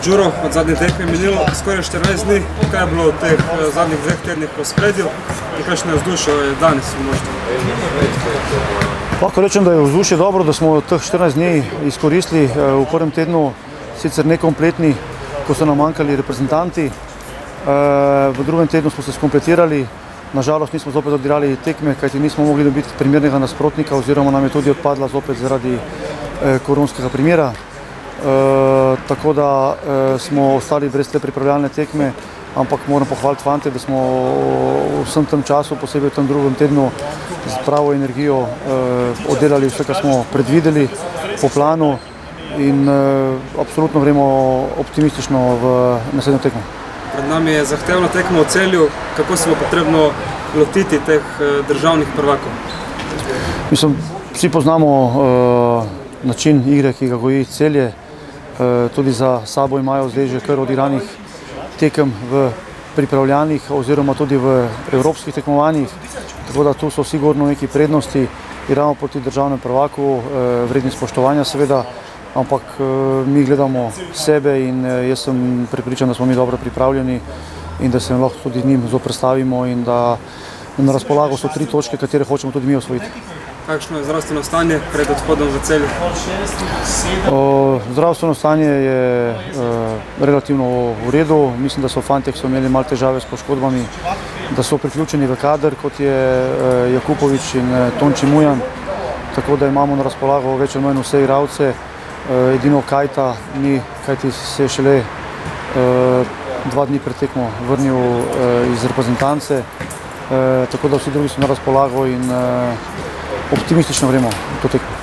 Đuro, od zadnje tekme je minilo skoraj 14 dni. Kaj je bilo v teh zadnjih 2 tednih v spredju in kakšno je vzdušje danes v moštvu? Lahko rečem, da je vzdušje dobro, da smo teh 14 dni izkoristili v prvem tednu, sicer nekompletni, ko so nam manjkali reprezentanti. V drugem tednu smo se skompletirali, nažalost nismo zopet odigrali tekme, kajti nismo mogli dobiti primernega nasprotnika oziroma nam je tudi odpadla zopet zaradi koronskega primera. Tako da smo ostali brez te pripravljalne tekme, ampak moram pohvaliti fante, da smo v vsem tem času, posebej v tem drugem tednu, z pravo energijo oddelali vse, kar smo predvideli po planu in absolutno gremo optimistično v naslednjo tekmo. Pred nami je zahtevna tekma v Celju. Kako se bo potrebno lotiti teh državnih prvakov? Mislim, vsi poznamo način igre, ki ga goji Celje. Tudi za sabo imajo zdaj že kar odigranih tekem v pripravljalnih oziroma tudi v evropskih tekmovanjih. Tako da tu so sigurno neki prednosti. Igramo proti državnem prvaku, vredni spoštovanja seveda, ampak mi gledamo sebe in jaz sem prepričan, da smo mi dobro pripravljeni in da se lahko tudi njim zoperstavimo in da na razpolago so 3 točke, katere hočemo tudi mi osvojiti. Kakšno je zdravstveno stanje pred odhodom v Celje? Zdravstveno stanje je relativno v redu. Mislim, da so fantje, ki so imeli malo težave s poškodbami, da so priključeni v kader, kot je Jakupovič in Tonči Mujan. Tako da imamo na razpolago več ali manj vse igralce. Edino Kajta ni, kajti se je šele 2 dni pred tekmo vrnil iz reprezentance. Tako da vsi drugi so na razpolago in optimistično gremo v to tekmo.